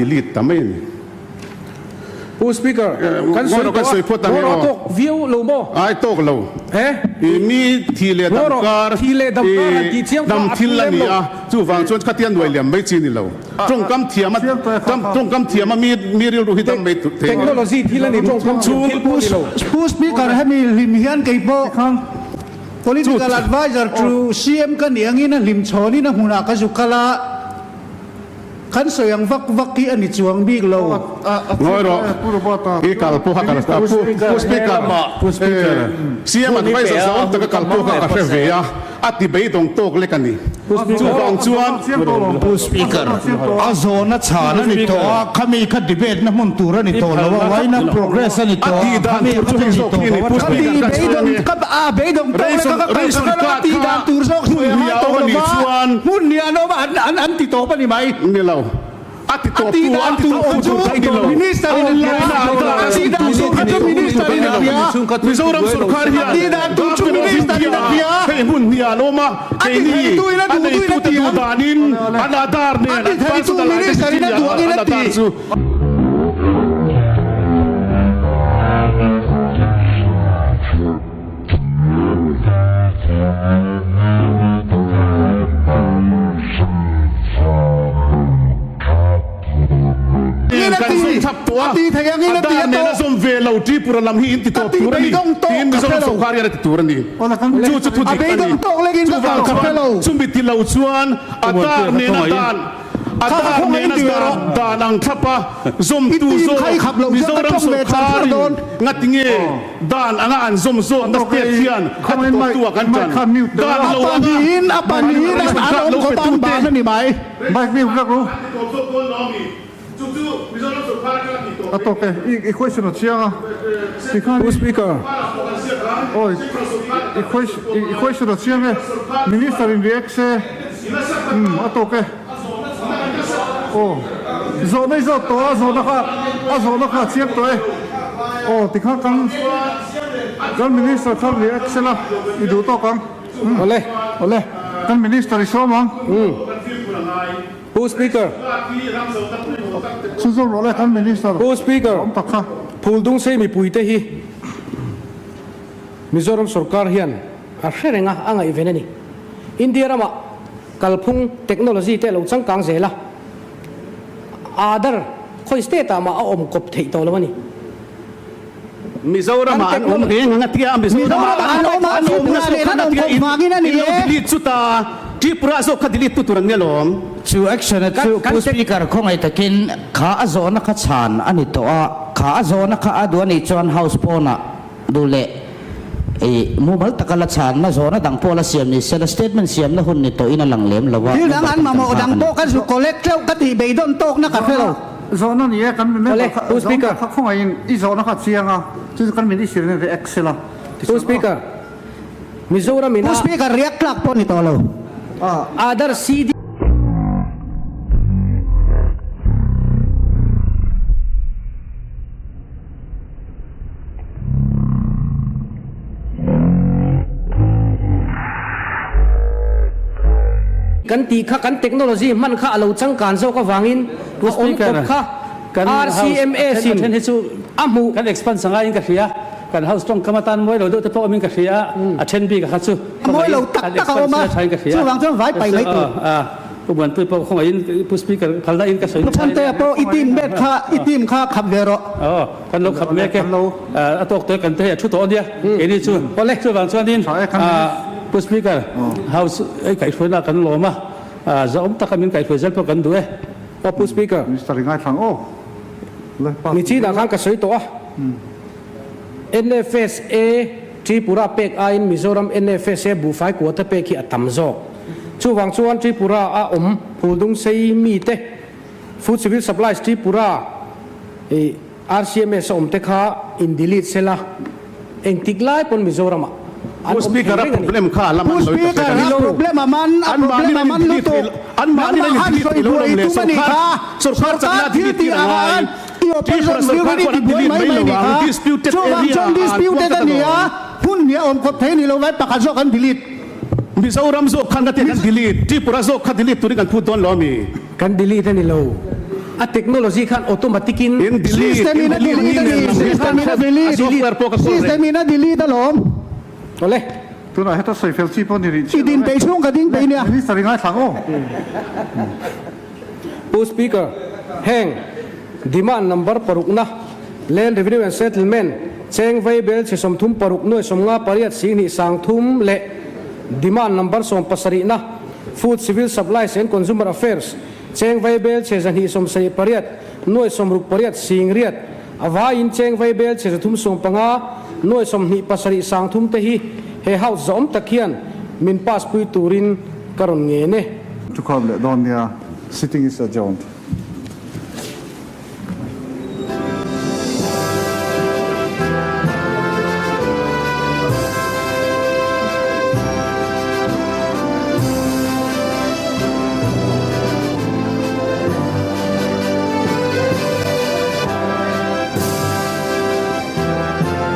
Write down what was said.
delete ทำไมผู้สปีกเกอร์กันสวยตัวโรตกวิวลูโมไอ้ตกเรามีทีเลดำการดำทิลละนี่จู่ฟังชวนขัดยันด้วยเหลี่ยมไม่จีนี่เราตรงกำเทียมตรงกำเทียมมีเรื่องรู้ที่ต้องไม่เทคโนโลยีที่ละนี่ตรงกำชูผู้สปีกเกอร์ให้มีลิมเฮียนกี่โบpolitical advisor to CM กันอย่างนี้นะลิมโชนี่นะหุ่นากระสุกละขันสยังวักกี้อันนี้จวงบิ๊กโลน้อยหรออีกาลพูฮักกันผู้สปีกเกอร์CM มันไม่สนแต่ก็กาลพูฮักกันเสียอัติเบย์ตรงโต๊ะเล็กกันนี่จู่ฟังชวนผู้สปีกเกอร์อาโซนัชชานะนี่ตัวขมีขัดดีเบตนะมุนตูระนี่ตัวแล้วไว้นะ progress นี่ตัวขมีขัดดีตัวขัดดีเบย์ตรงกับเบย์ตรงโต๊ะแล้วก็ตีดานตูร์ซอกหุ่นเฮียตัวนี้หุ่นเฮียโนบ้านอันติโตปะนี่ไหมนี่เราอัติโตปูอัติโตปูจูไทยนี่เรามินิสเตอร์นี่เราตีดานตูร์กับมินิสเตอร์นี่เรามิโซรัมสุรคาร์เฮียตีดานตูร์จูมินิสเตอร์นี่เราเฮ้ยหุ่นเฮียโลมาเฮ้ยนี่อันนี้ตัวดูดานินอันดาร์เนี่ยอันนี้ตัวมินิสเตอร์นี่เราอันดาร์ซูกันส่งทับตัวตีแทงนี่นะตีเนี่ยนะส่งเวลาที่ปุระลำหินติดตัวปุระนี่ทีมมิโซรัมสุขารีอะไรติดตัวนี่จู่จุดทุดิกันนี่จู่ฟังจุ่มบิติลาวชวนอัตตาเนี่ยนะเนี่ยนะดานังทับปะส่งตูโซมิโซรัมสุขารีงัดเงี้ยดานอ่างส่งโซนักเตะเทียนขัดตัวกันจันดานเราอันนี้อัปนี้นะอารมณ์ของบ้านนั่นนี่ไหมไม่มีครับรู้あとけいこいしの治安ผู้สปีกเกอร์おいいこいしの治安ねミニスターにリエクセあとけおゾメゾとあゾナカチェプトえおティカカンミニスターカリエクセライドとカンおれカンミニスターにそうまんผู้สปีกเกอร์สู้ๆเลยคันมินิสเตอร์ผู้สปีกเกอร์พูดตรงเซมีปุยเตฮีมิโซรัมสุรคาร์เฮียนอาเชรงะอ่างอีเวนนี่อินเดียรามากัลพุงเทคโนโลยีเตลุจังกังเซล่ะอาดาร์คอยสเตตามาเอาอมกบเทยตัวแล้วนี่มิโซรัมอันอมเองงัดที่มิโซรัมอันอมนะสุขันที่อินดิลิตสุตาที่พระสุขดิลิตตุรังเนลอมชูแอคชั่นชูผู้สปีกเกอร์คงไอ้ตะกินข้าโซนข้าชานอันนี้ตัวข้าโซนข้าดวนี่จวนเฮาส์โปน่ะดูเละไอ้มูบัลตะกัลชานมาโซนดังโพลเสียมนี่เซลสเตทมันเสียมนะหุ่นนี่ตัวอินันหลังเลี้ยมแล้วว่าที่ดังอันมาโมดังโตกันสุโคเล็กเจ้ากันที่เบย์ดอนโตกนะครับเพื่อนเราโซนนี่กันไม่ผู้สปีกเกอร์เขาคงไอ้โซนข้าเสียงอ่ะที่กันมินิสเตอร์นี่เอ็กเซล่ะผู้สปีกเกอร์มิโซรัมมินะผู้สปีกเกอร์เรียกคลักปนี่ตัวเราอาดาร์ซีดีกันตีข้ากันเทคโนโลยีมันข้าเราจังการโซก็วางอินผู้สปีกเกอร์ข้า RCMA สิเห็นที่สุอามูกัน expand สังกัดอินกับเสียกันเฮาส์ตรงกรรมการมวยเราดูแต่พวกมินกับเสียเช่นปีกับฮัตสุมวยเราตักเขามาช่วงวางช่วงไว้ไปเลยตัวเหมือนตัวของอินผู้สปีกเกอร์พันละอินกับสวยลูกพันเตะโปรอีทีมเบ็ดข้าอีทีมข้าขับเวโรกันเราขับเมฆตัวตัวกันเตะชุดตัวเดียเอ็นี่ช่วยพอเล็กช่วยวางช่วงนี้ผู้สปีกเกอร์เฮาส์ไอ้ไก่ช่วยน่ากันโลมาจะอมตะกันมินไก่ช่วยเซลพวกกันด้วยว่าผู้สปีกเกอร์มิสเตอร์ง่ายทางโอ้มีที่ดังข้างกับสวยตัว NFSA ที่ปุระเป็กไอน์มิโซรัม NFSA บุฟายกัวตะเป็กขี้อัตมโซช่วงชวนที่ปุระอาพูดงเซมีเตฟู้ดซิวิลซัพพลายที่ปุระ RCMS เตค่าอินดิลิตเซล่าเองติกไล่ปนมิโซรัมผู้สปีกเกอร์รับโปรเบลมข้าละมันผู้สปีกเกอร์รับโปรเบลมมันอันมันลุตุอันมันนี่เลยดิลิตโลเลสุขารจักรดิลิตที่อะไรที่ประสบการณ์ดิลิตไม่ระวัง disputed area disputed นี่หุ่นเนี่ยอมกบเทนี่เราไว้ประกาศกันดิลิตมิโซรัมโซคันกันดิลิตที่ประสบการณ์ดิลิตตัวนี้กันพูดต้นล้อมีกันดิลิตนี่เรา a technology khan automatic in System ina delete software po ka System ina delete alom. ole tu na heta soi fel chi pon ni Idin pe chung ka ding pe nia. minister ngai thang o pu speaker heng demand number parukna land revenue and settlement cheng vai bel che som thum paruk noi som nga pariat sing ni sang thum le demand number som pasari na food civil supplies and consumer affairs cheng vai bel che zan hi som sei pariat noi som ruk pariat sing riat awa in cheng vai bel che thum som panga noi som ni pasari sang thum te hi he house zom takhian min pass pui turin karon nge ne to call le don ya sitting is adjourned